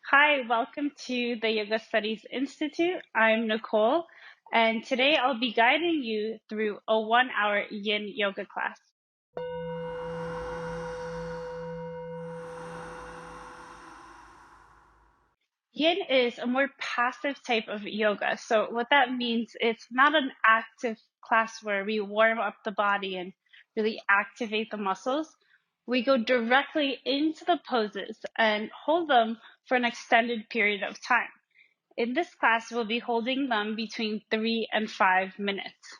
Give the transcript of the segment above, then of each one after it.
Hi, welcome to the Yoga Studies Institute. I'm Nicole, and today I'll be guiding you through a 1 hour yin yoga class. Yin is a more passive type of yoga. So, what that means, it's not an active class where we warm up the body and really activate the muscles. We go directly into the poses and hold them for an extended period of time. In this class, we'll be holding them between 3 and 5 minutes.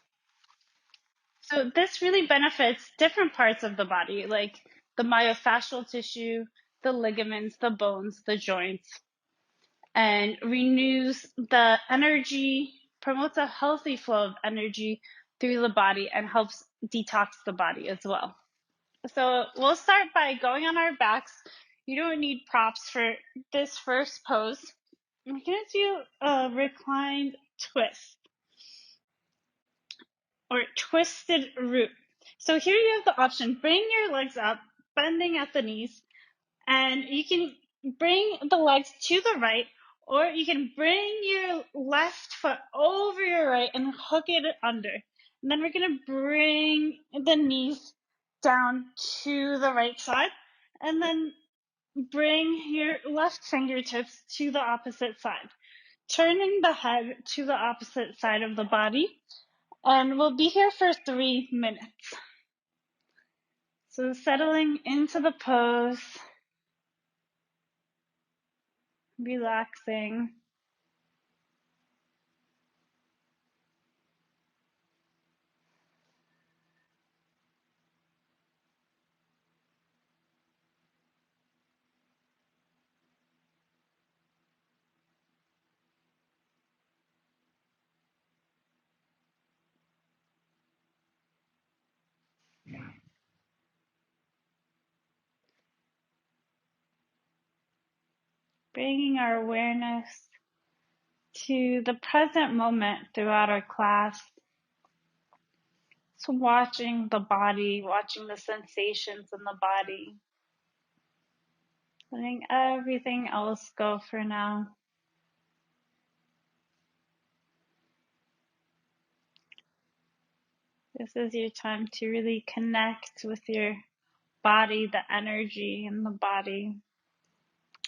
So this really benefits different parts of the body, like the myofascial tissue, the ligaments, the bones, the joints, and renews the energy, promotes a healthy flow of energy through the body, and helps detox the body as well. So we'll start by going on our backs. You don't need props for this first pose. I'm going to do a reclined twist or twisted root. So here you have the option, bring your legs up, bending at the knees, and you can bring the legs to the right, or you can bring your left foot over your right and hook it under. And then we're going to bring the knees down to the right side, and then bring your left fingertips to the opposite side, turning the head to the opposite side of the body. And we'll be here for 3 minutes. So settling into the pose, relaxing. Bringing our awareness to the present moment throughout our class. So watching the body, watching the sensations in the body. Letting everything else go for now. This is your time to really connect with your body, the energy in the body.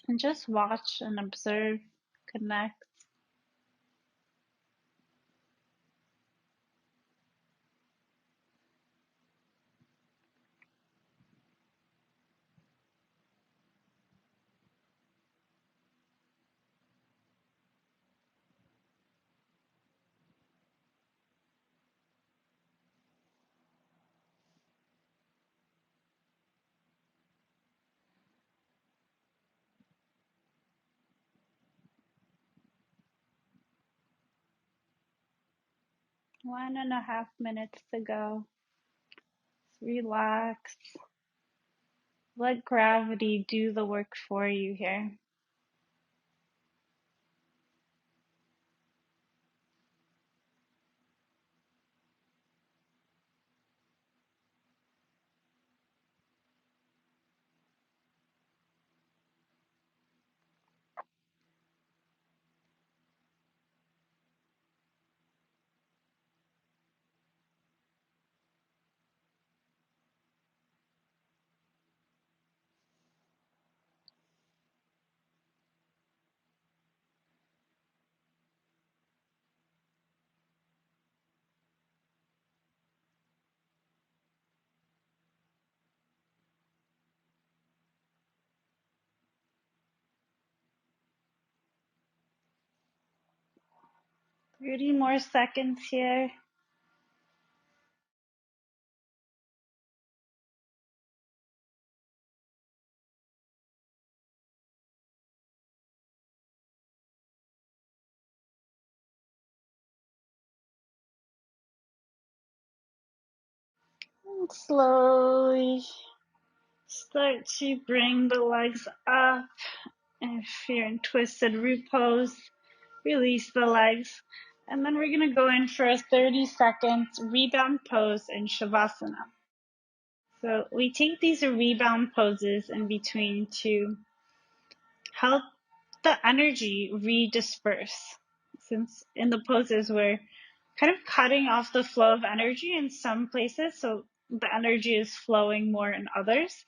And just watch and observe, connect. One and a half minutes to go. Relax. Let gravity do the work for you here. Thirty more seconds here. And slowly start to bring the legs up. If you're in twisted root pose, release the legs. And then we're going to go in for a 30-second rebound pose in Shavasana. So we take these rebound poses in between to help the energy redisperse. Since in the poses we're kind of cutting off the flow of energy in some places, so the energy is flowing more in others.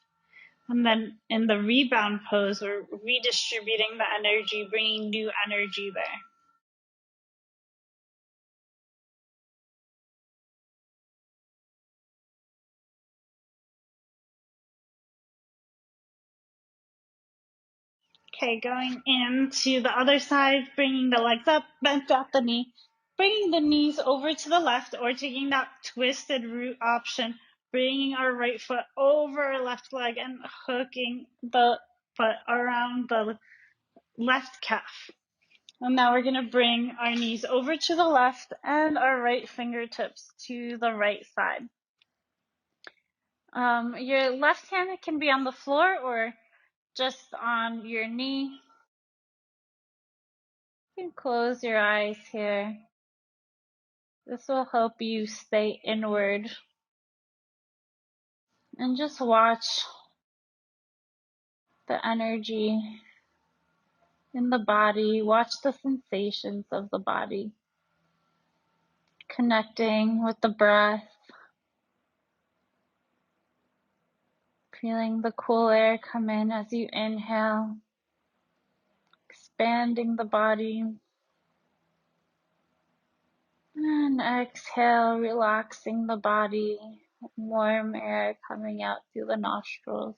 And then in the rebound pose, we're redistributing the energy, bringing new energy there. Okay, going into the other side, bringing the legs up, bent at the knee, bringing the knees over to the left, or taking that twisted root option, bringing our right foot over our left leg and hooking the foot around the left calf. And now we're going to bring our knees over to the left and our right fingertips to the right side. Your left hand can be on the floor or just on your knee. You can close your eyes here. This will help you stay inward and just watch the energy in the body. Watch the sensations of the body. Connecting with the breath. Feeling the cool air come in as you inhale. Expanding the body. And exhale, relaxing the body. Warm air coming out through the nostrils.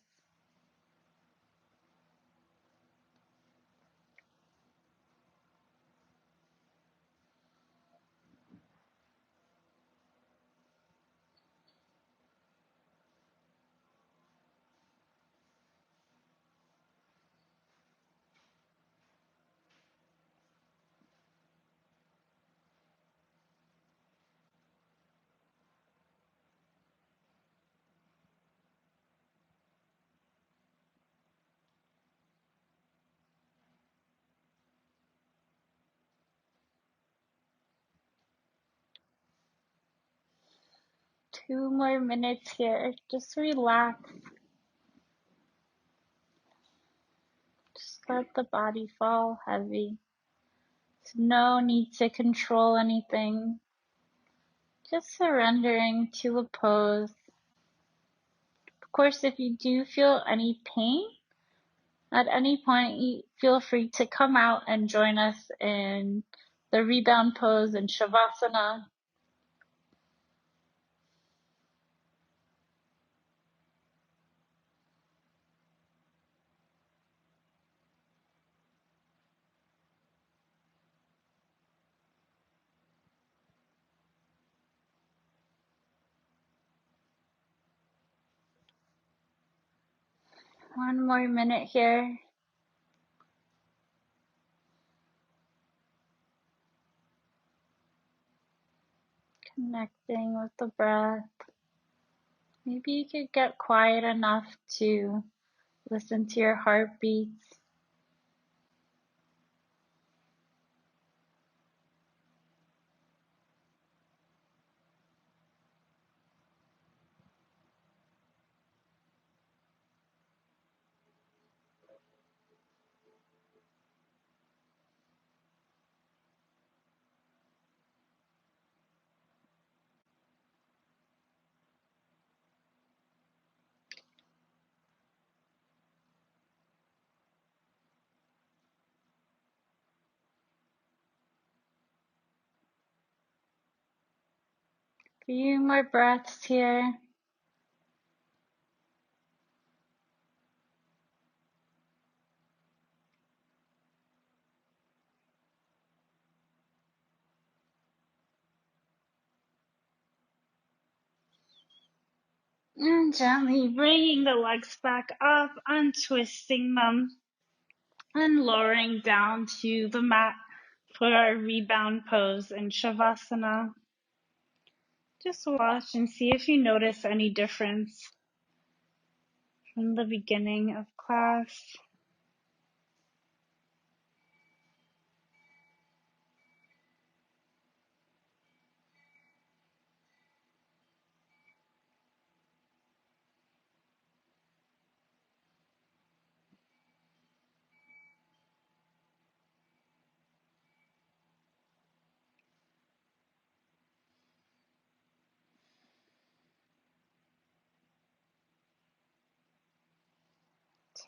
Two more minutes here. Just relax. Just let the body fall heavy. There's no need to control anything. Just surrendering to a pose. Of course, if you do feel any pain, at any point, you feel free to come out and join us in the rebound pose and shavasana. One more minute here. Connecting with the breath. Maybe you could get quiet enough to listen to your heartbeats. Few more breaths here. And gently bringing the legs back up, untwisting them, and lowering down to the mat for our rebound pose in shavasana. Just watch and see if you notice any difference from the beginning of class.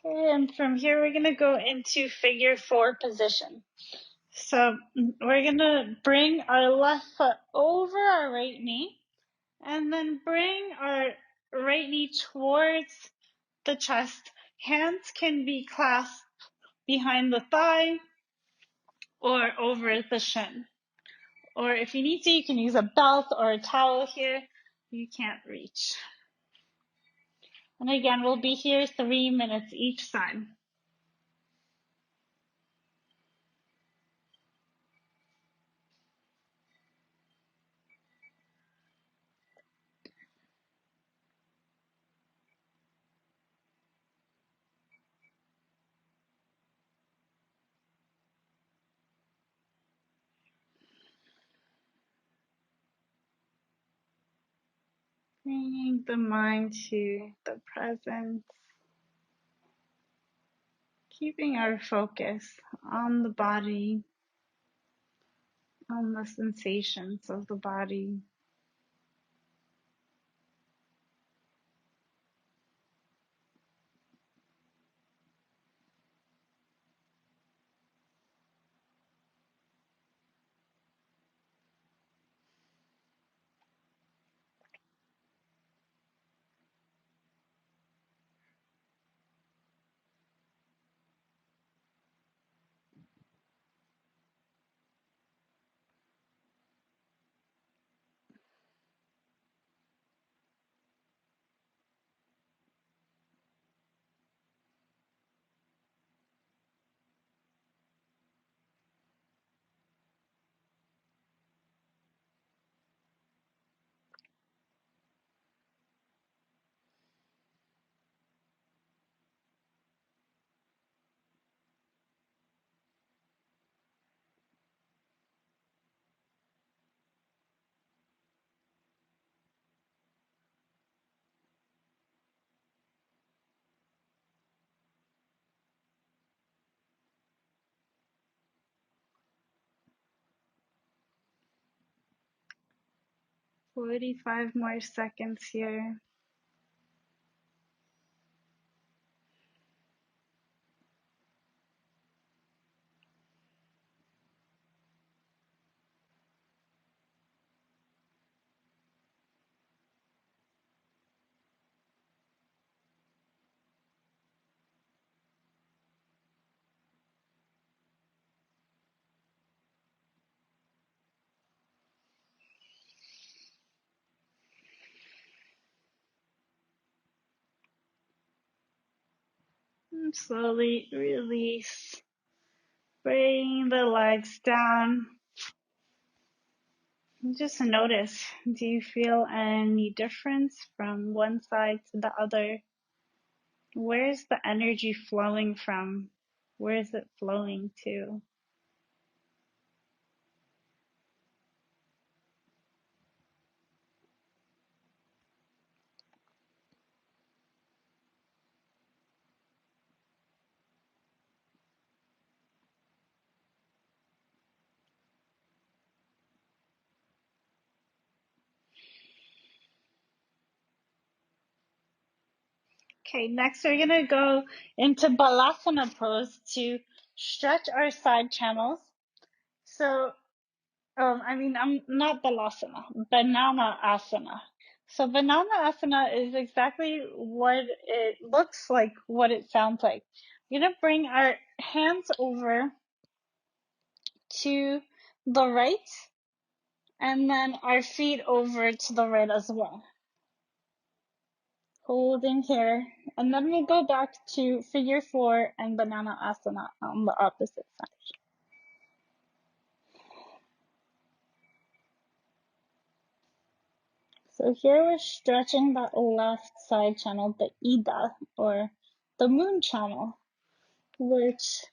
Okay, and from here we're going to go into figure 4 position. So we're going to bring our left foot over our right knee and then bring our right knee towards the chest. Hands can be clasped behind the thigh or over the shin. Or if you need to, you can use a belt or a towel here. You can't reach. And again, we'll be here 3 minutes each side. Bringing the mind to the present. Keeping our focus on the body, on the sensations of the body. Forty-five more seconds here. And slowly release. Bring the legs down. And just notice, do you feel any difference from one side to the other? Where's the energy flowing from? Where is it flowing to? Okay, next we're gonna go into Balasana Pose to stretch our side channels. So, I'm not Balasana, Banana Asana. So Banana Asana is exactly what it looks like, what it sounds like. We're gonna bring our hands over to the right and then our feet over to the right as well. Holding here, and then we'll go back to figure 4 and banana asana on the opposite side. So here we're stretching that left side channel, the Ida, or the moon channel, which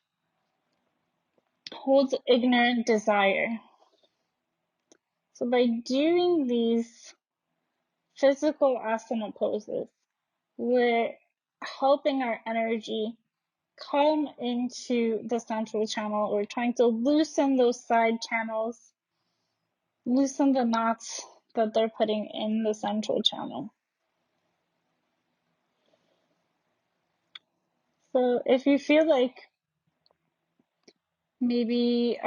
holds ignorant desire. So by doing these physical asana poses, we're helping our energy come into the central channel. We're trying to loosen those side channels, loosen the knots that they're putting in the central channel. So if you feel like maybe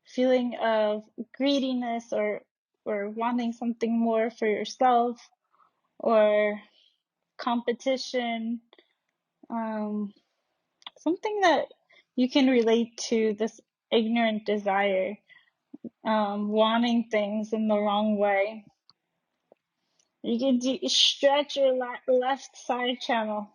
feeling of greediness or wanting something more for yourself or competition, something that you can relate to this ignorant desire, wanting things in the wrong way. You can stretch your left side channel.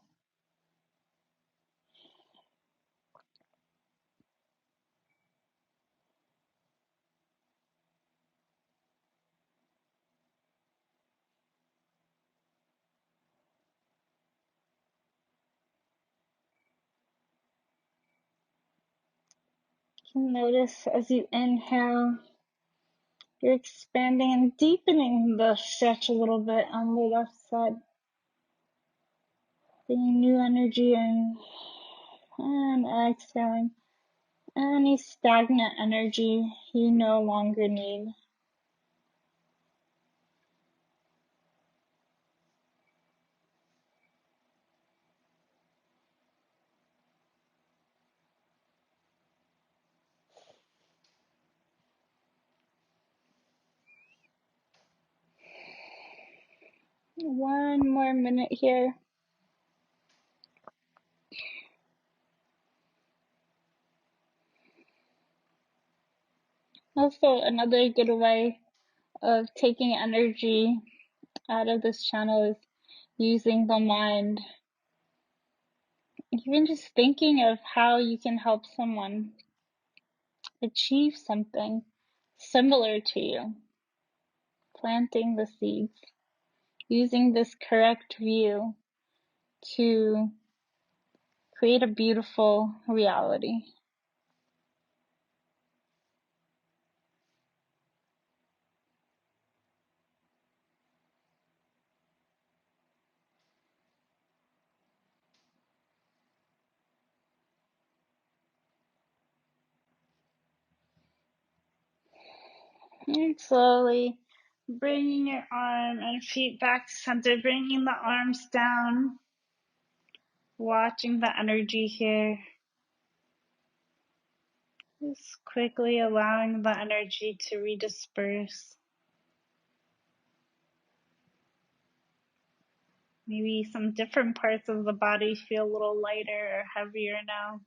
You can notice as you inhale, you're expanding and deepening the stretch a little bit on the left side. Bringing new energy in and exhaling any stagnant energy you no longer need. One more minute here. Also, another good way of taking energy out of this channel is using the mind. Even just thinking of how you can help someone achieve something similar to you. Planting the seeds. Using this correct view to create a beautiful reality. And slowly bringing your arm and feet back to center, bringing the arms down, watching the energy here. Just quickly allowing the energy to redisperse. Maybe some different parts of the body feel a little lighter or heavier now.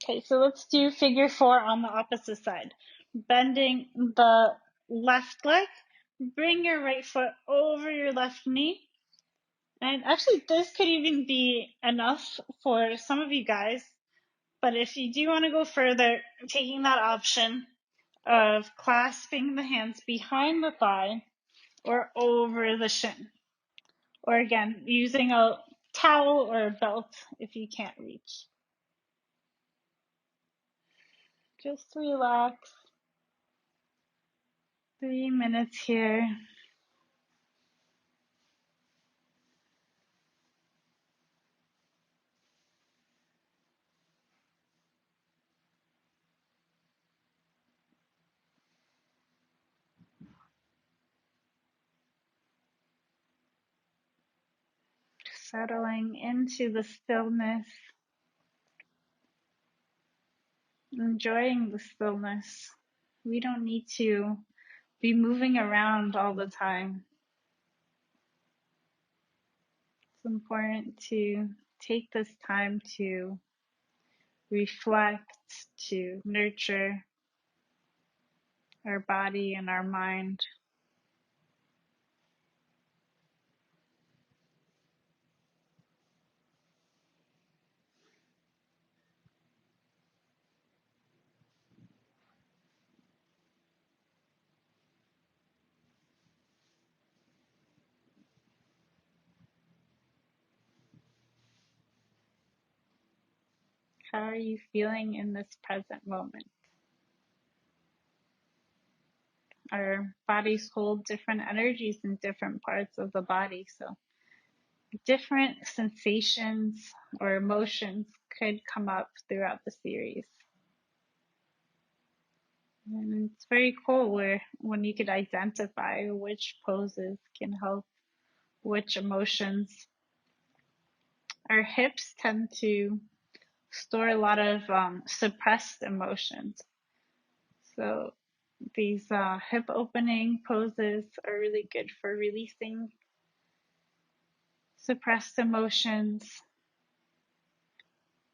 Okay, so let's do figure 4 on the opposite side. Bending the left leg, bring your right foot over your left knee. And actually, this could even be enough for some of you guys. But if you do want to go further, taking that option of clasping the hands behind the thigh or over the shin. Or again, using a towel or a belt if you can't reach. Just relax. 3 minutes here. Settling into the stillness. Enjoying the stillness. We don't need to be moving around all the time. It's important to take this time to reflect, to nurture our body and our mind. How are you feeling in this present moment? Our bodies hold different energies in different parts of the body, so different sensations or emotions could come up throughout the series. And it's very cool when you could identify which poses can help which emotions. Our hips tend to store a lot of suppressed emotions. So these hip opening poses are really good for releasing suppressed emotions.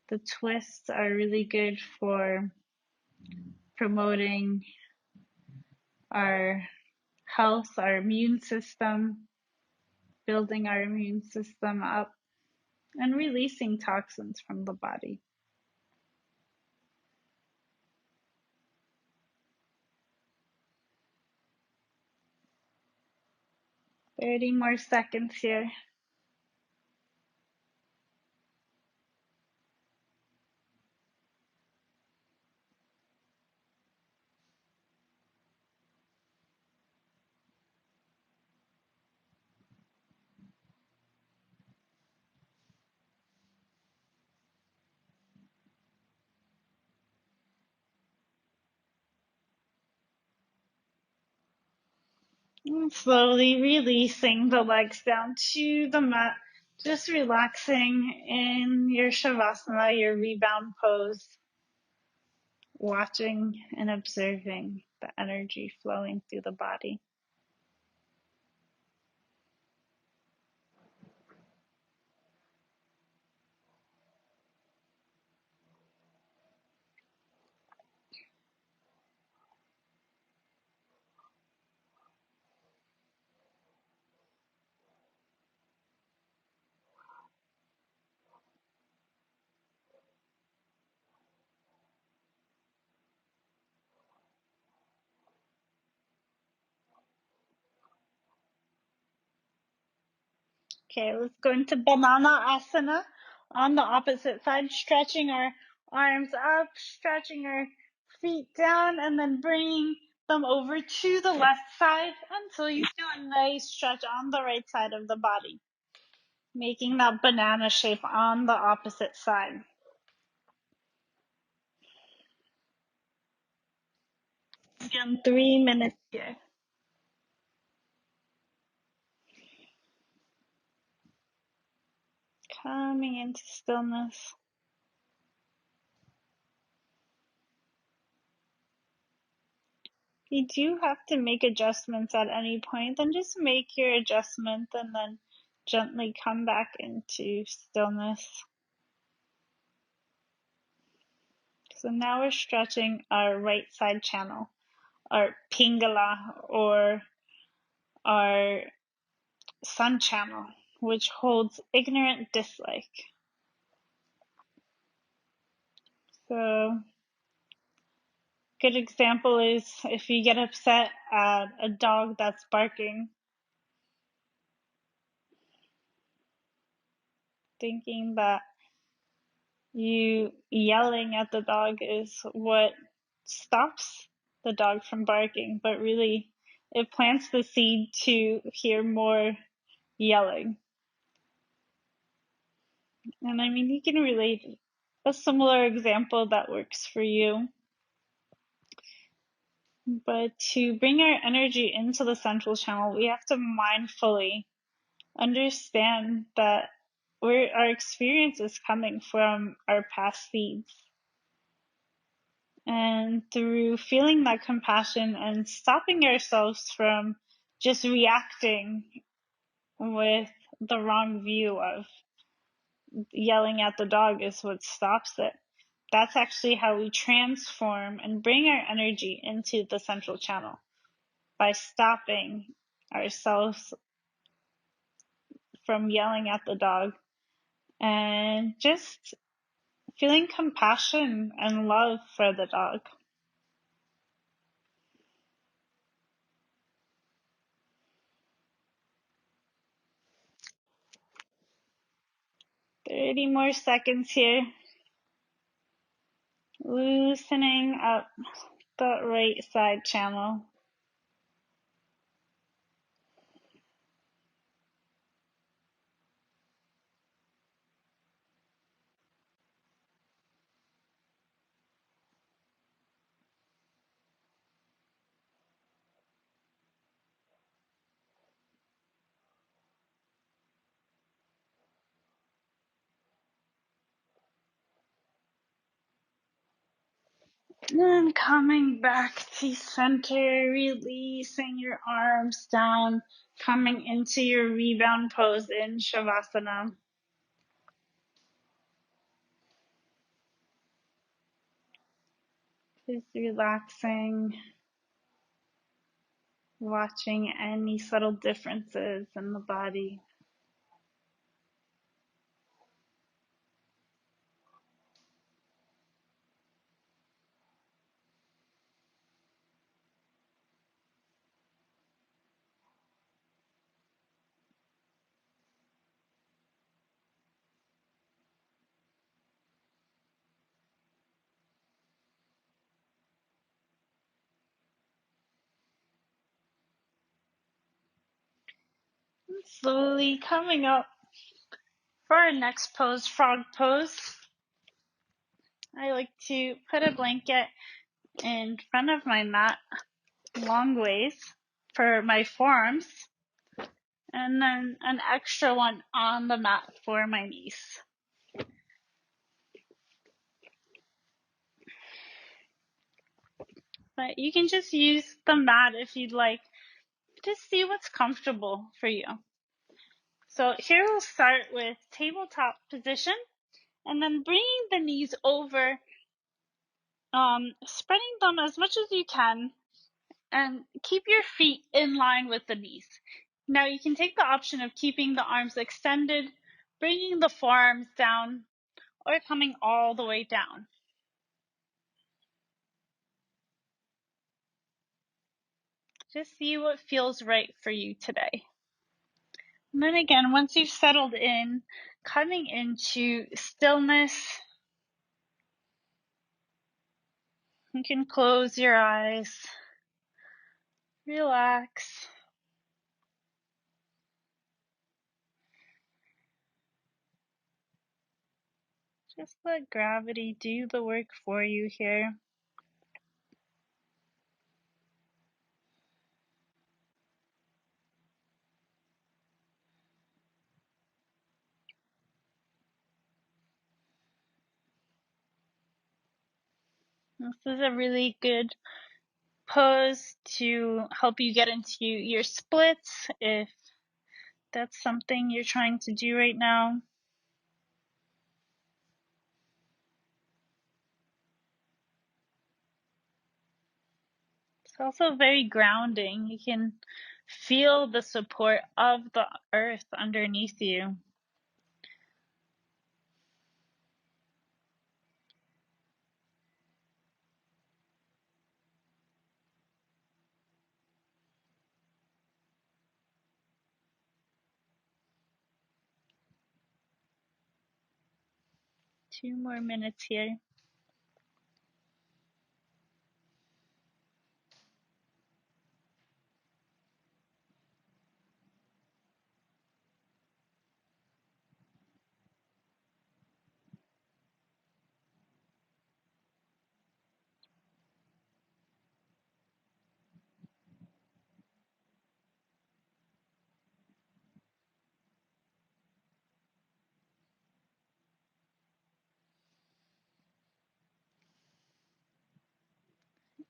The twists are really good for promoting our health, our immune system, building our immune system up, and releasing toxins from the body. 30 more seconds here. And slowly releasing the legs down to the mat. Just relaxing in your Shavasana, your rebound pose, watching and observing the energy flowing through the body. Okay, let's go into Banana Asana on the opposite side, stretching our arms up, stretching our feet down, and then bringing them over to the left side until you feel a nice stretch on the right side of the body, making that banana shape on the opposite side. Again, 3 minutes here. Coming into stillness. If you do have to make adjustments at any point, then just make your adjustment and then gently come back into stillness. So now we're stretching our right side channel, our Pingala or our sun channel, which holds ignorant dislike. So good example is if you get upset at a dog that's barking, thinking that you yelling at the dog is what stops the dog from barking, but really it plants the seed to hear more yelling. And I mean, you can relate a similar example that works for you. But to bring our energy into the central channel, we have to mindfully understand that our experience is coming from our past seeds. And through feeling that compassion and stopping ourselves from just reacting with the wrong view of yelling at the dog is what stops it. That's actually how we transform and bring our energy into the central channel, by stopping ourselves from yelling at the dog and just feeling compassion and love for the dog. 30 more seconds here. Loosening up the right side channel. Then coming back to center, releasing your arms down, coming into your rebound pose in Shavasana. Just relaxing, watching any subtle differences in the body. And slowly coming up for our next pose, frog pose. I like to put a blanket in front of my mat long ways for my forearms, and then an extra one on the mat for my knees. But you can just use the mat if you'd like. Just see what's comfortable for you. So here we'll start with tabletop position, and then bringing the knees over, spreading them as much as you can, and keep your feet in line with the knees. Now you can take the option of keeping the arms extended, bringing the forearms down, or coming all the way down. Just see what feels right for you today. And then again, once you've settled in, coming into stillness, you can close your eyes, relax. Just let gravity do the work for you here. This is a really good pose to help you get into your splits if that's something you're trying to do right now. It's also very grounding. You can feel the support of the earth underneath you. Two more minutes here.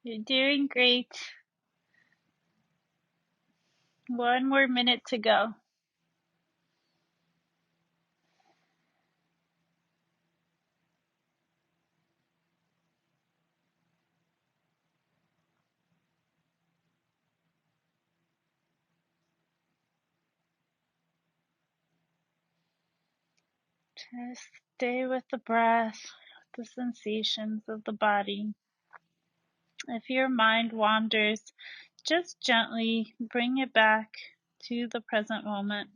You're doing great. One more minute to go. Just stay with the breath, the sensations of the body. If your mind wanders, just gently bring it back to the present moment.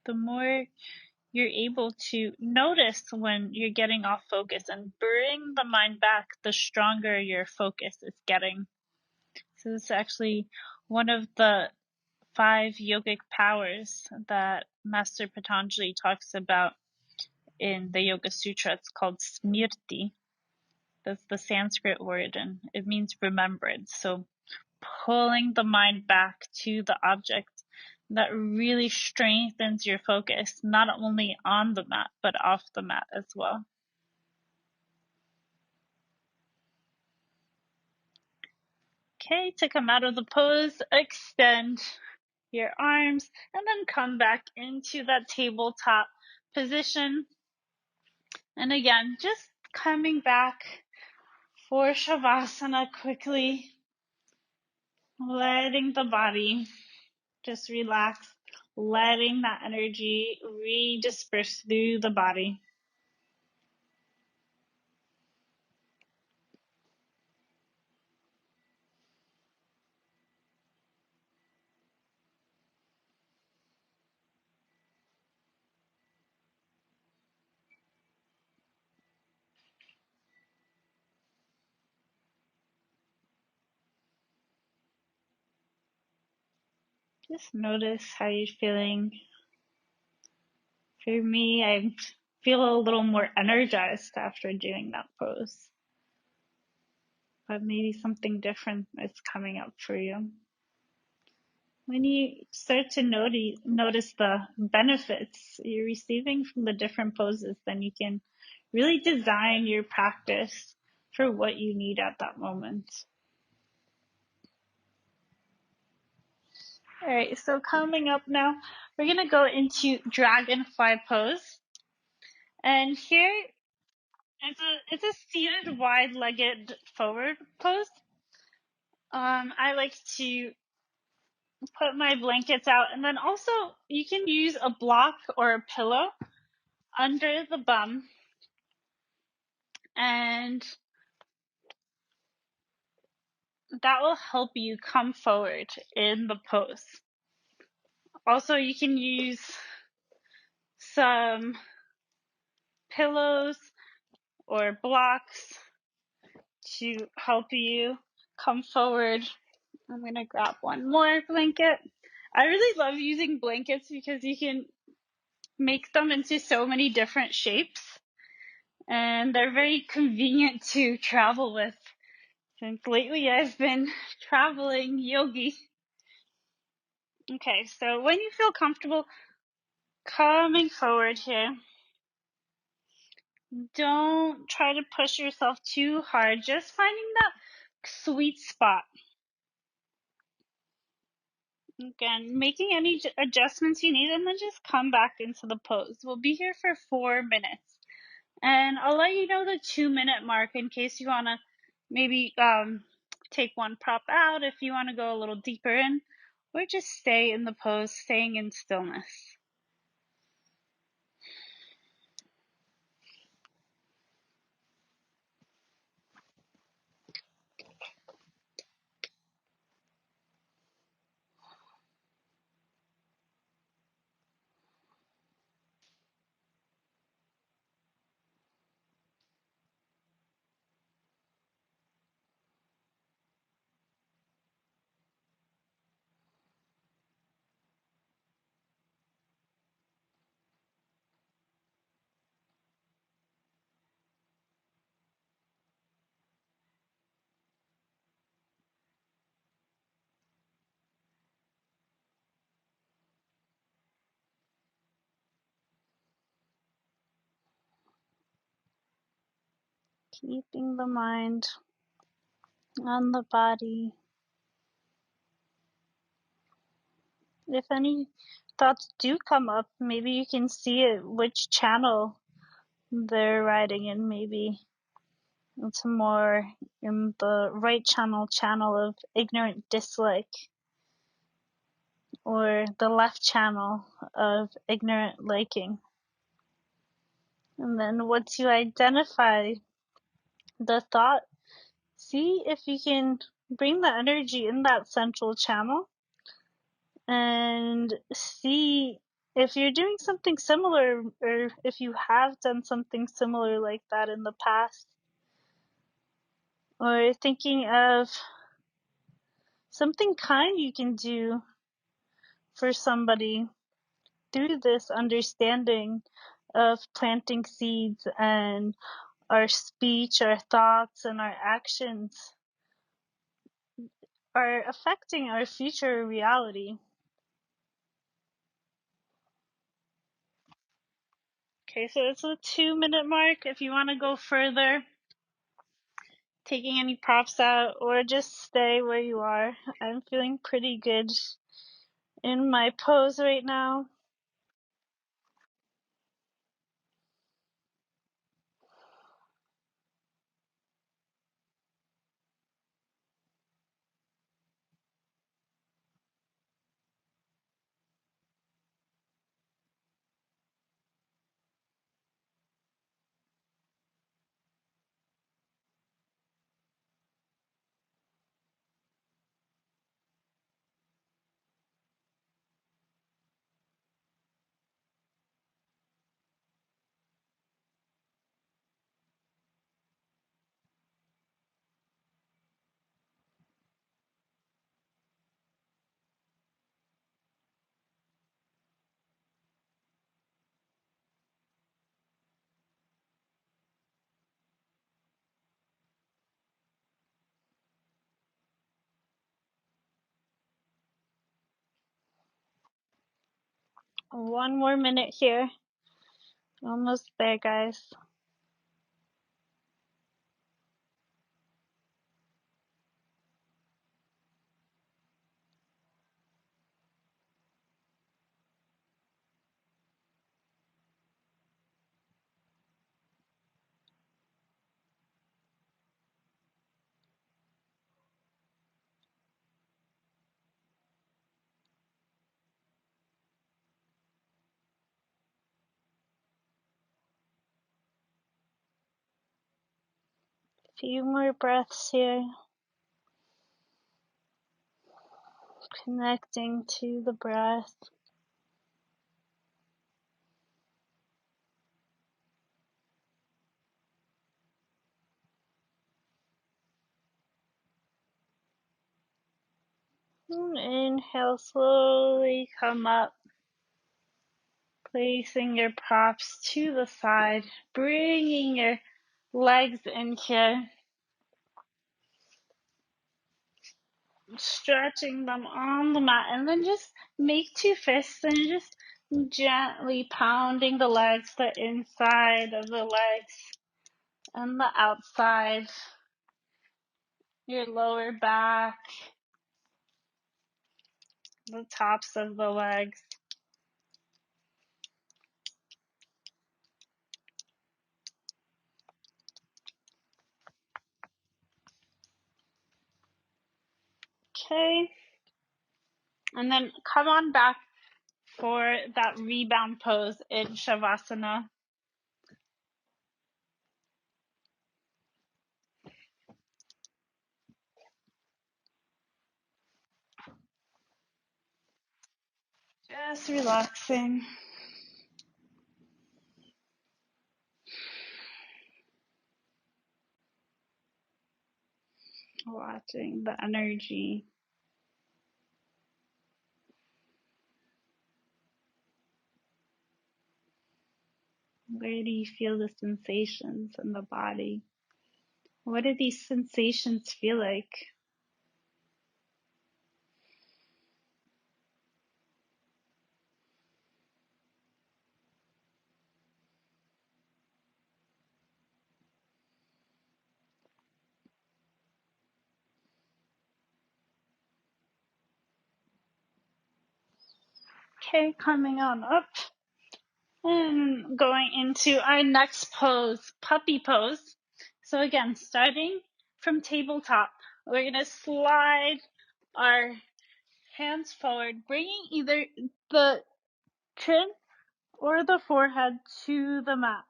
The more you're able to notice when you're getting off focus and bring the mind back, the stronger your focus is getting. So this is actually one of the 5 yogic powers that Master Patanjali talks about in the Yoga Sutra. It's called smriti. That's the Sanskrit word, and it means remembrance. So pulling the mind back to the object, that really strengthens your focus, not only on the mat, but off the mat as well. Okay, to come out of the pose, extend your arms and then come back into that tabletop position. And again, just coming back for Shavasana quickly, letting the body just relax, letting that energy redisperse through the body. Just notice how you're feeling. For me, I feel a little more energized after doing that pose. But maybe something different is coming up for you. When you start to notice the benefits you're receiving from the different poses, then you can really design your practice for what you need at that moment. All right, so coming up now, we're going to go into Dragonfly Pose. And here it's a seated wide-legged forward pose. I like to put my blankets out, and then also you can use a block or a pillow under the bum, and that will help you come forward in the pose. Also, you can use some pillows or blocks to help you come forward. I'm going to grab one more blanket. I really love using blankets because you can make them into so many different shapes, and they're very convenient to travel with. Since lately I've been traveling yogi. Okay, so when you feel comfortable coming forward here, don't try to push yourself too hard, just finding that sweet spot. Again, making any adjustments you need, and then just come back into the pose. We'll be here for 4 minutes. And I'll let you know the 2-minute mark in case you want to maybe take one prop out if you want to go a little deeper in, or just stay in the pose, staying in stillness. Keeping the mind on the body. If any thoughts do come up, maybe you can see it, which channel they're riding in. Maybe it's more in the right channel of ignorant dislike, or the left channel of ignorant liking. And then once you identify the thought, see if you can bring the energy in that central channel and see if you're doing something similar, or if you have done something similar like that in the past, or thinking of something kind you can do for somebody through this understanding of planting seeds, and our speech, our thoughts, and our actions are affecting our future reality. Okay, so it's a 2-minute mark. If you want to go further, taking any props out, or just stay where you are. I'm feeling pretty good in my pose right now. One more minute here. Almost there, guys. Few more breaths here. Connecting to the breath. Inhale, slowly come up, placing your props to the side, bringing your legs in here, stretching them on the mat, and then just make two fists and just gently pounding the legs, the inside of the legs and the outside, your lower back, the tops of the legs. Okay. And then come on back for that rebound pose in Shavasana. Just relaxing. Watching the energy. Where do you feel the sensations in the body? What do these sensations feel like? Okay, coming on up and going into our next pose, puppy pose. So again, starting from tabletop, we're going to slide our hands forward, bringing either the chin or the forehead to the mat.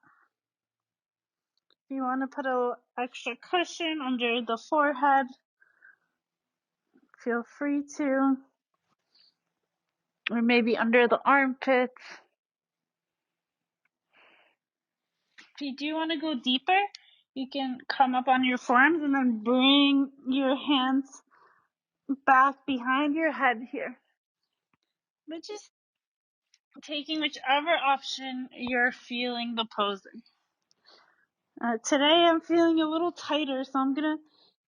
If you want to put a little extra cushion under the forehead, feel free to, or maybe under the armpits. If you do want to go deeper, you can come up on your forearms and then bring your hands back behind your head here. But just taking whichever option you're feeling the pose in. Today I'm feeling a little tighter, so I'm going to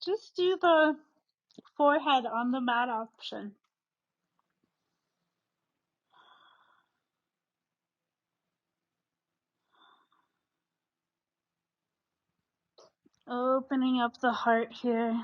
just do the forehead on the mat option. Opening up the heart here.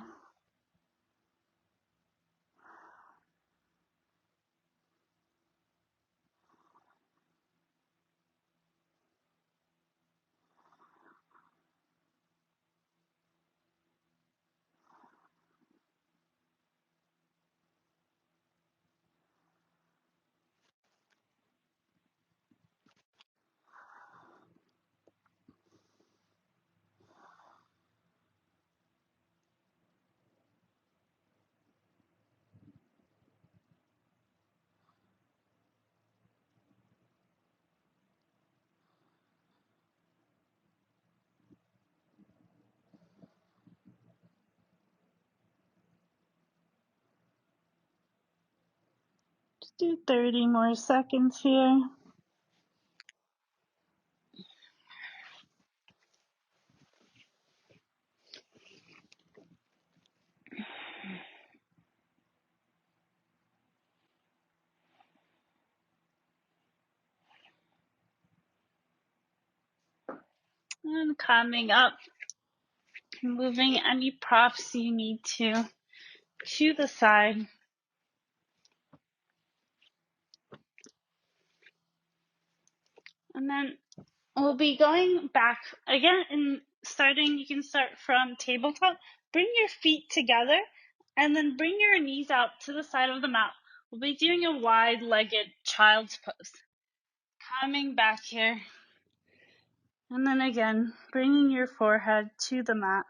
Just do 30 more seconds here. And coming up, moving any props you need to the side. And then we'll be going back again and starting, you can start from tabletop. Bring your feet together and then bring your knees out to the side of the mat. We'll be doing a wide-legged child's pose. Coming back here. And then again, bringing your forehead to the mat.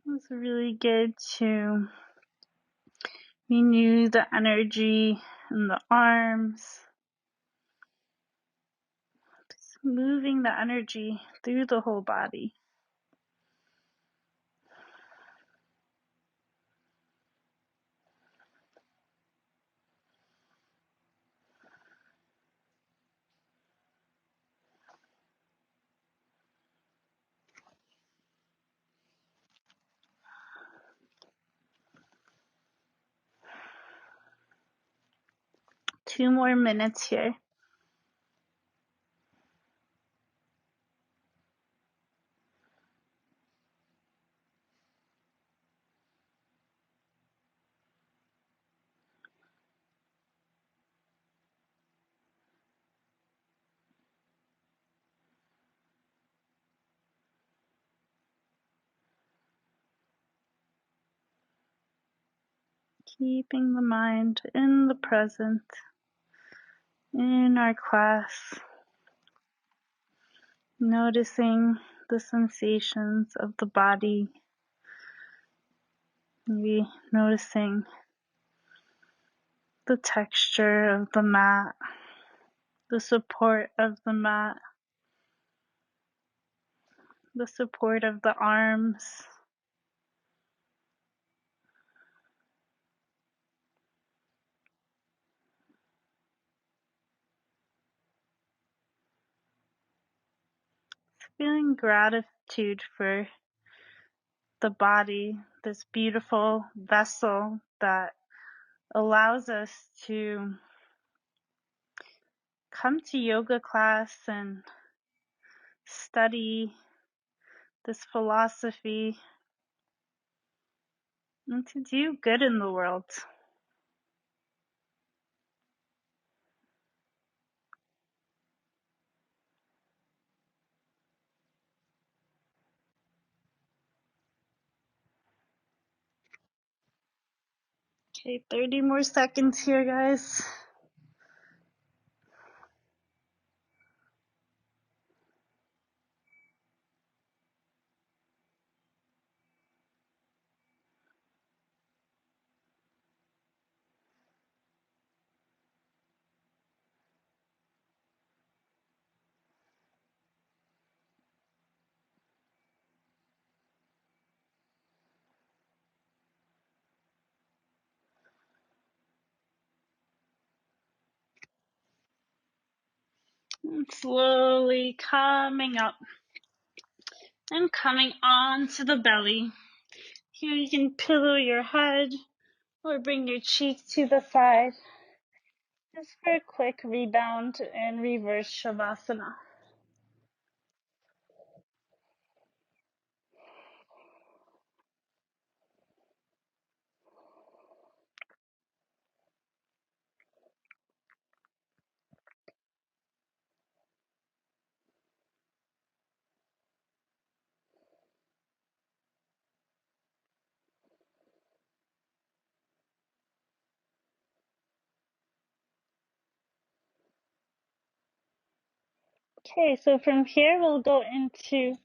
It's really good to renew the energy in the arms. Just moving the energy through the whole body. Two more minutes here. Keeping the mind in the present, in our class, noticing the sensations of the body, maybe noticing the texture of the mat, the support of the mat, the support of the arms. Feeling gratitude for the body, this beautiful vessel that allows us to come to yoga class and study this philosophy and to do good in the world. Okay, 30 more seconds here, guys. And slowly coming up. And coming onto the belly. Here you can pillow your head or bring your cheek to the side. Just for a quick rebound and reverse Shavasana. Okay, so from here we'll go into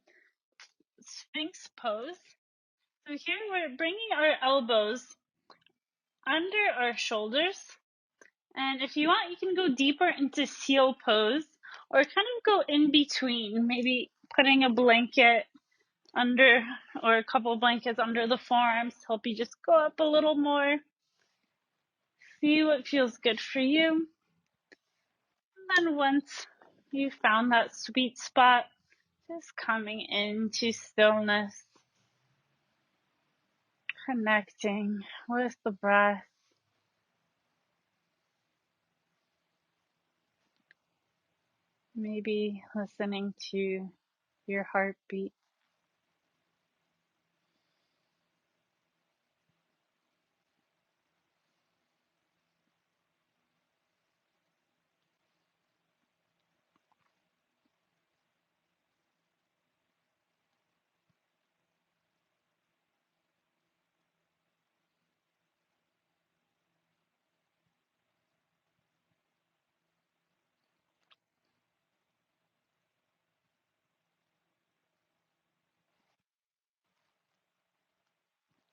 Sphinx Pose. So here we're bringing our elbows under our shoulders. And if you want, you can go deeper into seal pose or kind of go in between, maybe putting a blanket under or a couple blankets under the forearms to help you just go up a little more. See what feels good for you. And then once you found that sweet spot, just coming into stillness, connecting with the breath. Maybe listening to your heartbeat.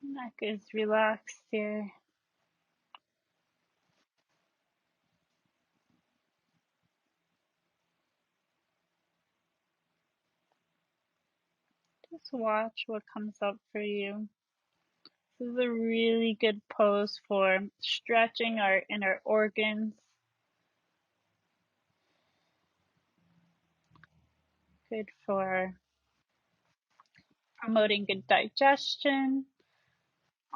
Neck is relaxed here. Just watch what comes up for you. This is a really good pose for stretching our inner organs. Good for promoting good digestion.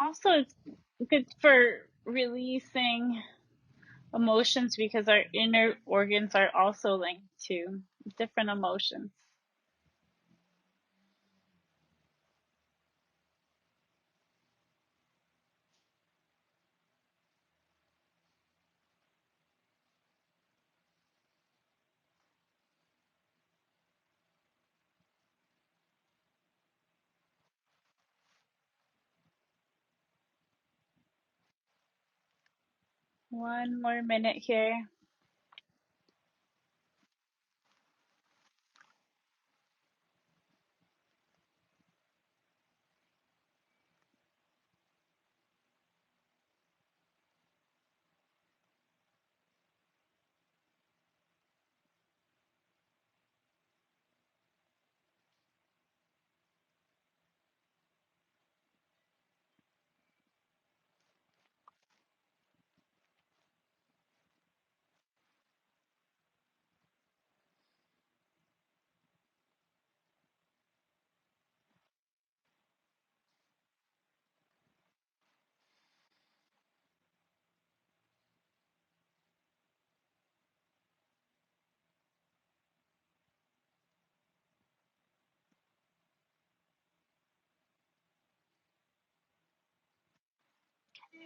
Also, it's good for releasing emotions because our inner organs are also linked to different emotions. One more minute here.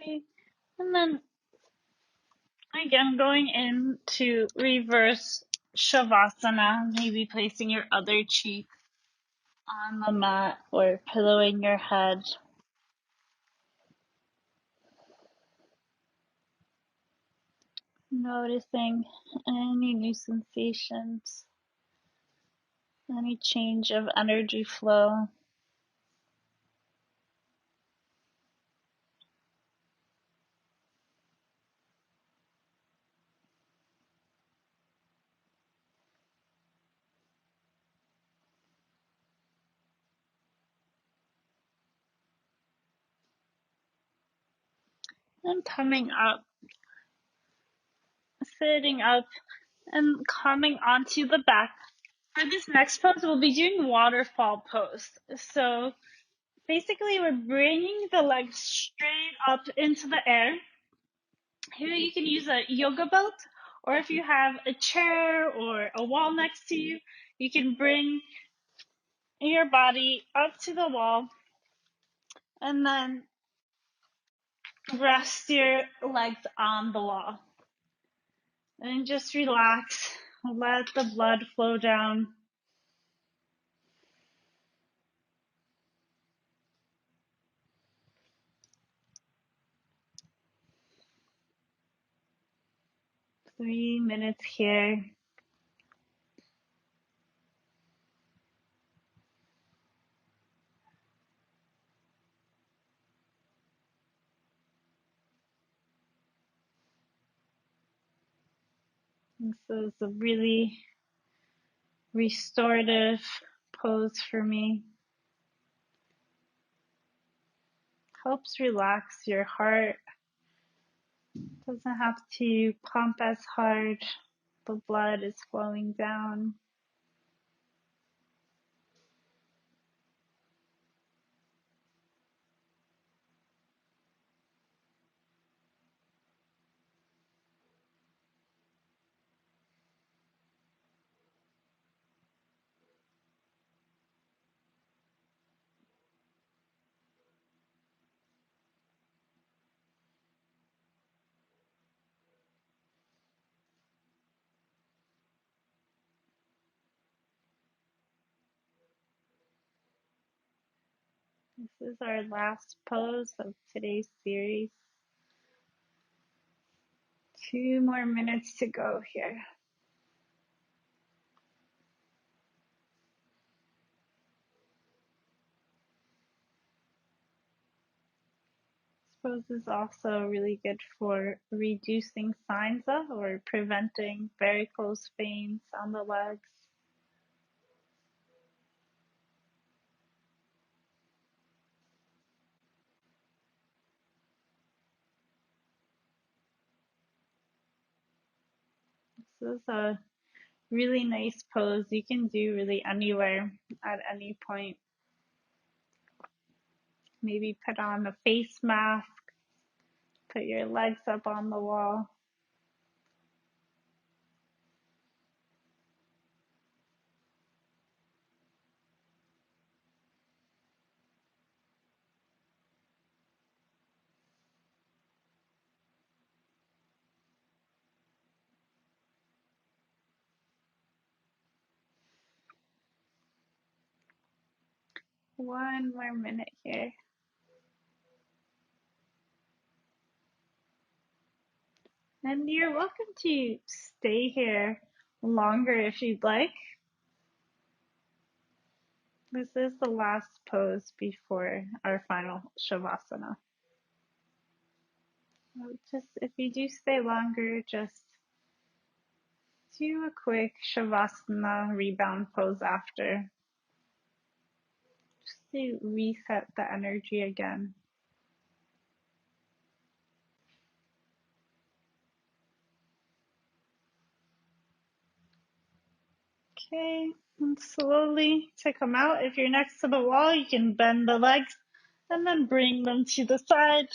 Okay. And then again, going into reverse Shavasana, maybe placing your other cheek on the mat or pillowing your head. Noticing any new sensations, any change of energy flow. And coming up, sitting up, and coming onto the back. For this next pose, we'll be doing Waterfall Pose. So basically, we're bringing the legs straight up into the air. Here you can use a yoga belt, or if you have a chair or a wall next to you, you can bring your body up to the wall and then rest your legs on the wall. And just relax. Let the blood flow down. Three minutes here. This is a really restorative pose for me. Helps relax your heart. Doesn't have to pump as hard. The blood is flowing down. This is our last pose of today's series. 2 more minutes to go here. This pose is also really good for reducing signs of or preventing varicose veins on the legs. This is a really nice pose you can do really anywhere at any point. Maybe put on a face mask, put your legs up on the wall. One more minute here. And you're welcome to stay here longer if you'd like. This is the last pose before our final Shavasana. Just if you do stay longer, just do a quick Shavasana rebound pose after, just to reset the energy again. Okay, and slowly to come out. If you're next to the wall, you can bend the legs and then bring them to the side.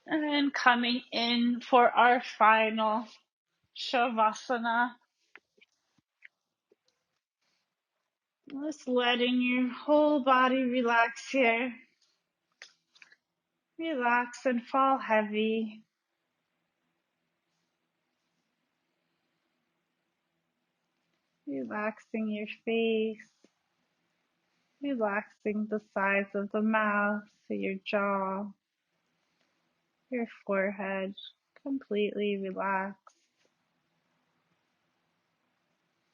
And then coming in for our final Shavasana. Just letting your whole body relax here. Relax and fall heavy. Relaxing your face. Relaxing the sides of the mouth, your jaw, your forehead. Completely relaxed.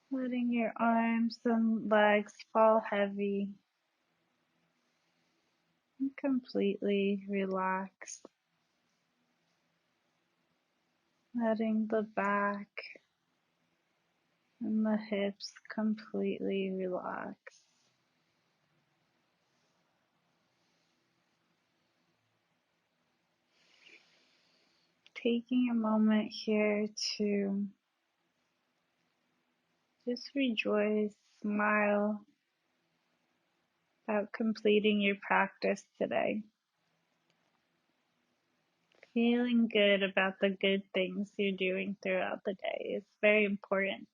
Letting your arms and legs fall heavy. And completely relaxed. Letting the back and the hips completely relax. Taking a moment here to Just rejoice, smile about completing your practice today. Feeling good about the good things you're doing throughout the day is very important.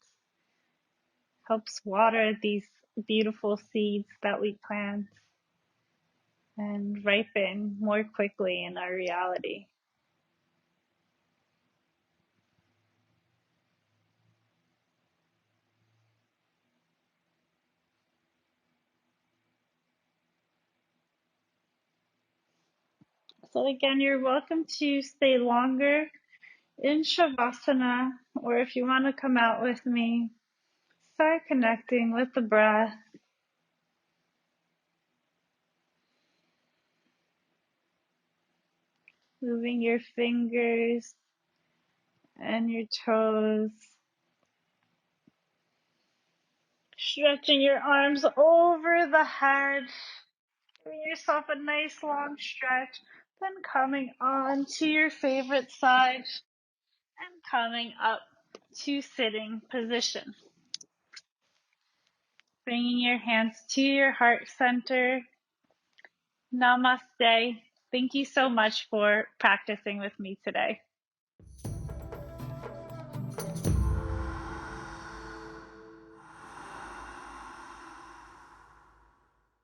Helps water these beautiful seeds that we plant and ripen more quickly in our reality. So again, you're welcome to stay longer in Shavasana, or if you want to come out with me, start connecting with the breath. Moving your fingers and your toes. Stretching your arms over the head. Giving yourself a nice long stretch. Then coming on to your favorite side and coming up to sitting position. Bringing your hands to your heart center. Namaste. Thank you so much for practicing with me today.